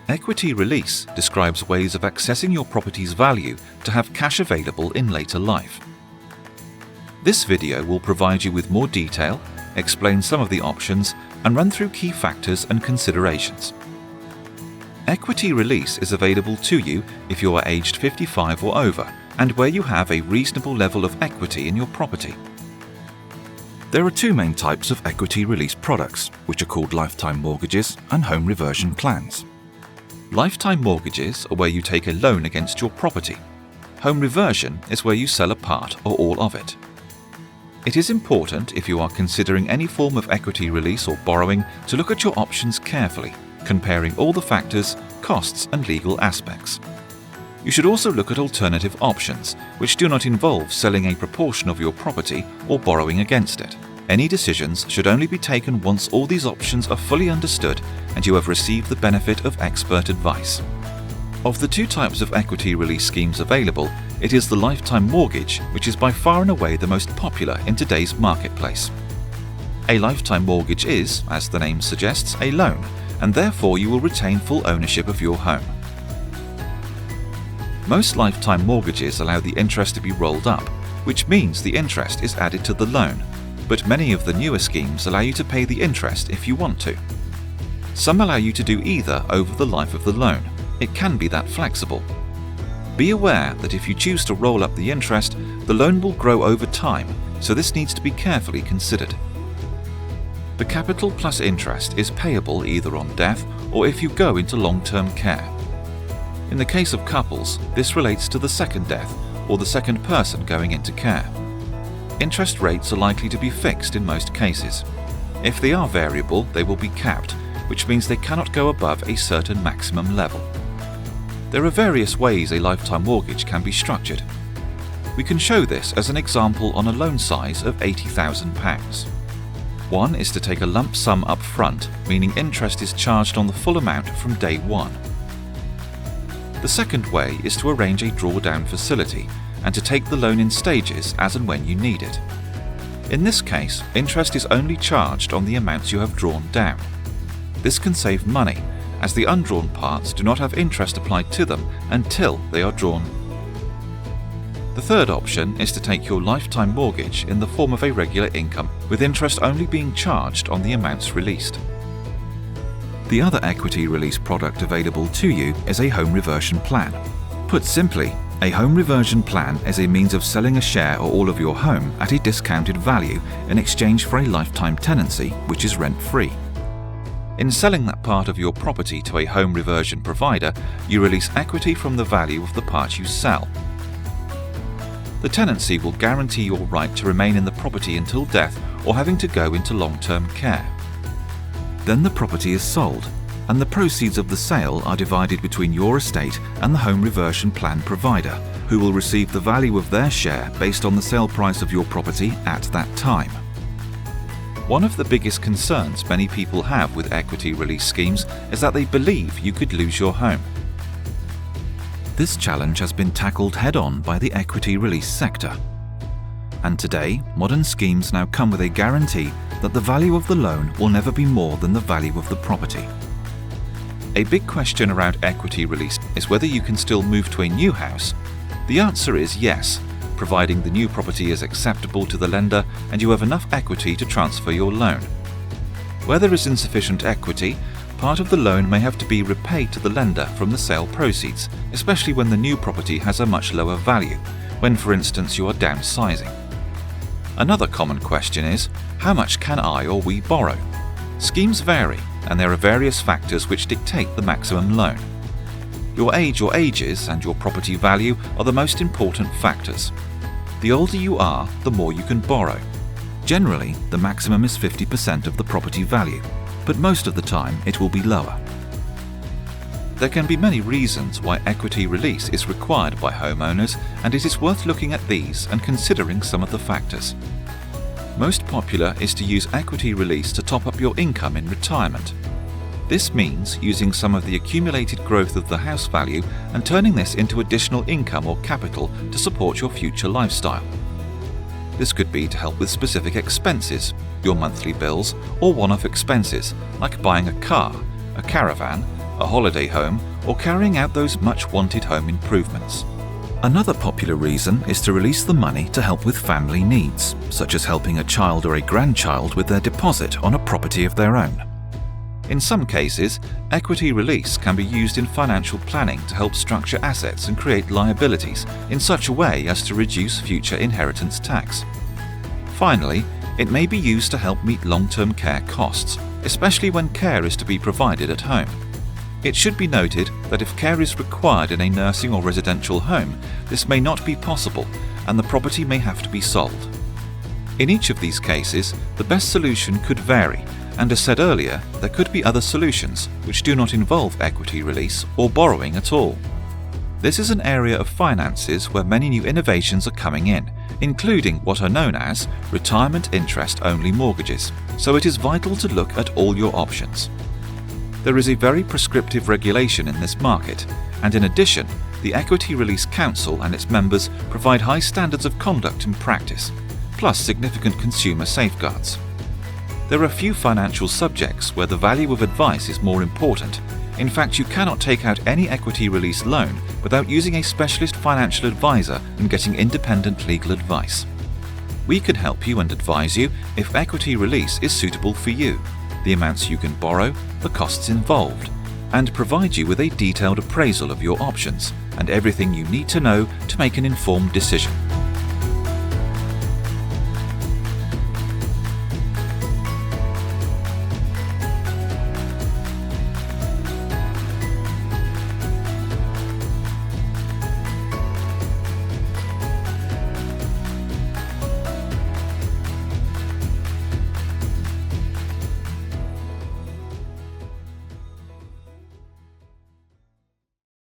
Equity release describes ways of accessing your property's value to have cash available in later life. This video will provide you with more detail, explain some of the options, and run through key factors and considerations. Equity release is available to you if you are aged 55 or over and where you have a reasonable level of equity in your property. There are two main types of equity release products, which are called lifetime mortgages and home reversion plans. Lifetime mortgages are where you take a loan against your property. Home reversion is where you sell a part or all of it. It is important, if you are considering any form of equity release or borrowing, to look at your options carefully, comparing all the factors, costs and legal aspects. You should also look at alternative options, which do not involve selling a proportion of your property or borrowing against it. Any decisions should only be taken once all these options are fully understood and you have received the benefit of expert advice. Of the two types of equity release schemes available, it is the lifetime mortgage which is by far and away the most popular in today's marketplace. A lifetime mortgage is, as the name suggests, a loan, and therefore you will retain full ownership of your home. Most lifetime mortgages allow the interest to be rolled up, which means the interest is added to the loan, but many of the newer schemes allow you to pay the interest if you want to. Some allow you to do either over the life of the loan. It can be that flexible. Be aware that if you choose to roll up the interest, the loan will grow over time, so this needs to be carefully considered. The capital plus interest is payable either on death or if you go into long-term care. In the case of couples, this relates to the second death or the second person going into care. Interest rates are likely to be fixed in most cases. If they are variable, they will be capped, which means they cannot go above a certain maximum level. There are various ways a lifetime mortgage can be structured. We can show this as an example on a loan size of £80,000. One is to take a lump sum up front, meaning interest is charged on the full amount from day one. The second way is to arrange a drawdown facility and to take the loan in stages as and when you need it. In this case, interest is only charged on the amounts you have drawn down. This can save money, as the undrawn parts do not have interest applied to them until they are drawn. The third option is to take your lifetime mortgage in the form of a regular income, with interest only being charged on the amounts released. The other equity release product available to you is a home reversion plan. Put simply, a home reversion plan is a means of selling a share or all of your home at a discounted value in exchange for a lifetime tenancy, which is rent-free. In selling that part of your property to a home reversion provider, you release equity from the value of the part you sell. The tenancy will guarantee your right to remain in the property until death or having to go into long-term care. Then the property is sold, and the proceeds of the sale are divided between your estate and the home reversion plan provider, who will receive the value of their share based on the sale price of your property at that time. One of the biggest concerns many people have with equity release schemes is that they believe you could lose your home. This challenge has been tackled head-on by the equity release sector. And today, modern schemes now come with a guarantee that the value of the loan will never be more than the value of the property. A big question around equity release is whether you can still move to a new house. The answer is yes, providing the new property is acceptable to the lender and you have enough equity to transfer your loan. Where there is insufficient equity, part of the loan may have to be repaid to the lender from the sale proceeds, especially when the new property has a much lower value, when for instance you are downsizing. Another common question is, how much can I or we borrow? Schemes vary, and there are various factors which dictate the maximum loan. Your age or ages and your property value are the most important factors. The older you are, the more you can borrow. Generally, the maximum is 50% of the property value, but most of the time it will be lower. There can be many reasons why equity release is required by homeowners, and it is worth looking at these and considering some of the factors. Most popular is to use equity release to top up your income in retirement. This means using some of the accumulated growth of the house value and turning this into additional income or capital to support your future lifestyle. This could be to help with specific expenses, your monthly bills, or one-off expenses like buying a car, a caravan, a holiday home, or carrying out those much-wanted home improvements. Another popular reason is to release the money to help with family needs, such as helping a child or a grandchild with their deposit on a property of their own. In some cases, equity release can be used in financial planning to help structure assets and create liabilities in such a way as to reduce future inheritance tax. Finally, it may be used to help meet long-term care costs, especially when care is to be provided at home. It should be noted that if care is required in a nursing or residential home, this may not be possible and the property may have to be sold. In each of these cases, the best solution could vary, and as said earlier, there could be other solutions which do not involve equity release or borrowing at all. This is an area of finances where many new innovations are coming in, including what are known as retirement interest-only mortgages, so it is vital to look at all your options. There is a very prescriptive regulation in this market, and in addition, the Equity Release Council and its members provide high standards of conduct and practice, plus significant consumer safeguards. There are few financial subjects where the value of advice is more important. In fact, you cannot take out any equity release loan without using a specialist financial advisor and getting independent legal advice. We can help you and advise you if equity release is suitable for you, the amounts you can borrow, the costs involved, and provide you with a detailed appraisal of your options and everything you need to know to make an informed decision.